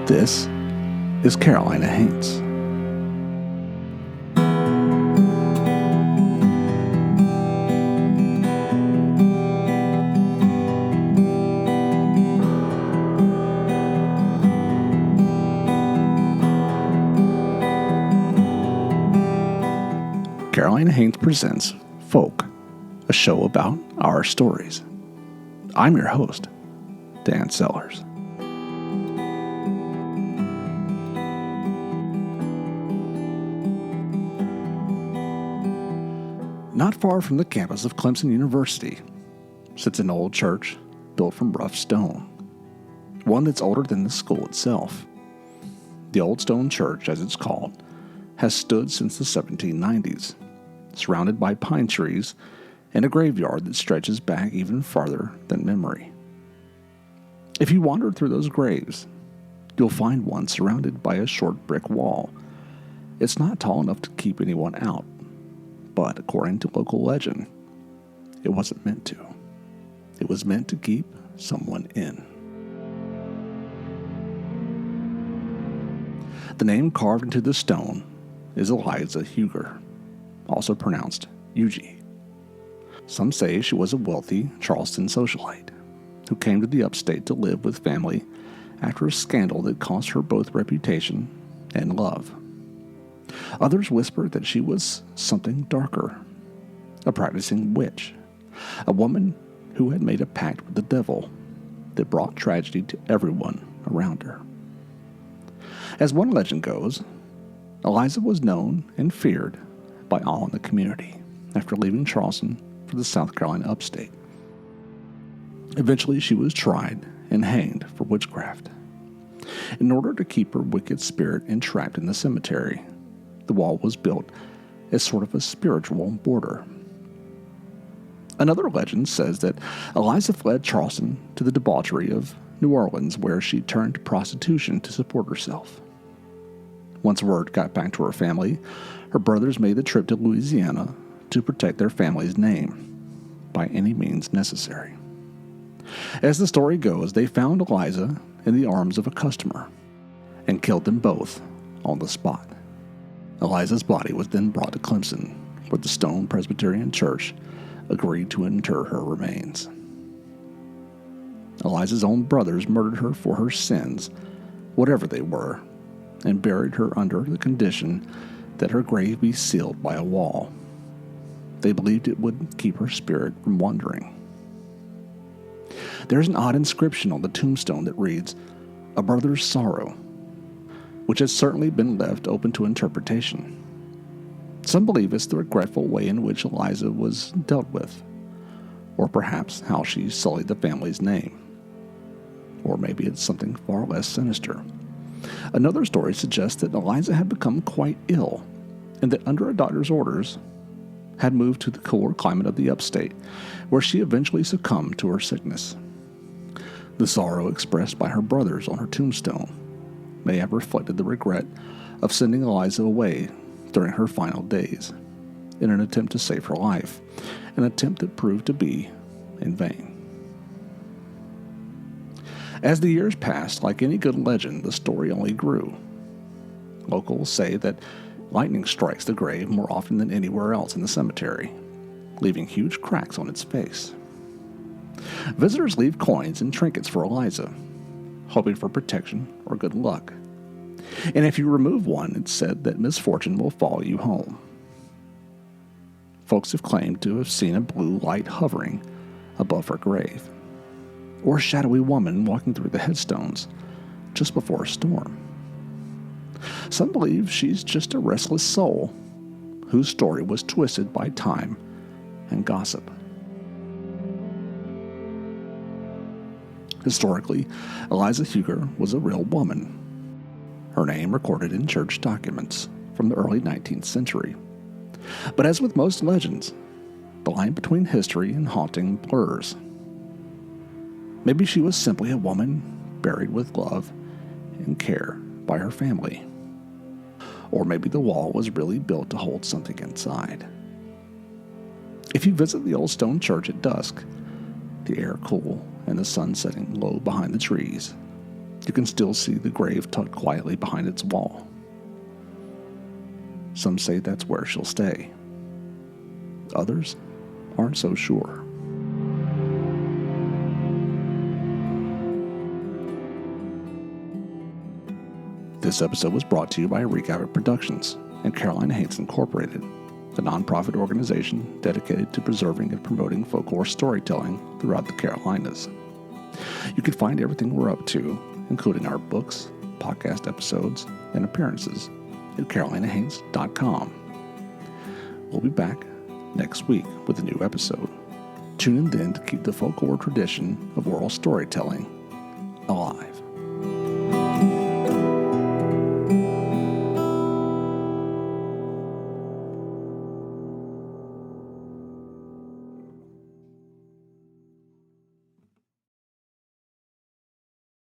This is Carolina Haints. Carolina Haints presents Folk, a show about our stories. I'm your host, Dan Sellers. Not far from the campus of Clemson University sits an old church built from rough stone, one that's older than the school itself. The Old Stone Church, as it's called, has stood since the 1790s, surrounded by pine trees and a graveyard that stretches back even farther than memory. If you wander through those graves, you'll find one surrounded by a short brick wall. It's not tall enough to keep anyone out, but according to local legend, it wasn't meant to. It was meant to keep someone in. The name carved into the stone is Eliza Huger, also pronounced Yuji. Some say she was a wealthy Charleston socialite who came to the upstate to live with family after a scandal that cost her both reputation and love. Others whisper that she was something darker, a practicing witch, a woman who had made a pact with the devil that brought tragedy to everyone around her. As one legend goes, Eliza was known and feared by all in the community after leaving Charleston for the South Carolina upstate. Eventually, she was tried and hanged for witchcraft. In order to keep her wicked spirit entrapped in the cemetery, the wall was built as sort of a spiritual border. Another legend says that Eliza fled Charleston to the debauchery of New Orleans, where she turned to prostitution to support herself. Once word got back to her family, her brothers made the trip to Louisiana to protect their family's name by any means necessary. As the story goes, they found Eliza in the arms of a customer and killed them both on the spot. Eliza's body was then brought to Clemson, where the Stone Presbyterian Church agreed to inter her remains. Eliza's own brothers murdered her for her sins, whatever they were, and buried her under the condition that her grave be sealed by a wall. They believed it would keep her spirit from wandering. There's an odd inscription on the tombstone that reads, "A brother's sorrow," which has certainly been left open to interpretation. Some believe it's the regretful way in which Eliza was dealt with, or perhaps how she sullied the family's name. Or maybe it's something far less sinister. Another story suggests that Eliza had become quite ill, and that under a doctor's orders, had moved to the cooler climate of the upstate, where she eventually succumbed to her sickness. The sorrow expressed by her brothers on her tombstone may have reflected the regret of sending Eliza away during her final days in an attempt to save her life, an attempt that proved to be in vain. As the years passed, like any good legend, the story only grew. Locals say that lightning strikes the grave more often than anywhere else in the cemetery, leaving huge cracks on its face. Visitors leave coins and trinkets for Eliza, hoping for protection or good luck. And if you remove one, it's said that misfortune will follow you home. Folks have claimed to have seen a blue light hovering above her grave, or a shadowy woman walking through the headstones just before a storm. Some believe she's just a restless soul whose story was twisted by time and gossip. Historically, Eliza Huger was a real woman, her name recorded in church documents from the early 19th century. But as with most legends, the line between history and haunting blurs. Maybe she was simply a woman buried with love and care by her family. Or maybe the wall was really built to hold something inside. If you visit the old stone church at dusk, the air cool and the sun setting low behind the trees, You can still see the grave tucked quietly behind its wall. Some say that's where she'll stay. Others aren't so sure. This episode was brought to you by Recap Productions and Carolina Haints Incorporated, a nonprofit organization dedicated to preserving and promoting folklore storytelling throughout the Carolinas. You can find everything we're up to, including our books, podcast episodes, and appearances, at carolinahaints.com. We'll be back next week with a new episode. Tune in then to keep the folklore tradition of oral storytelling alive.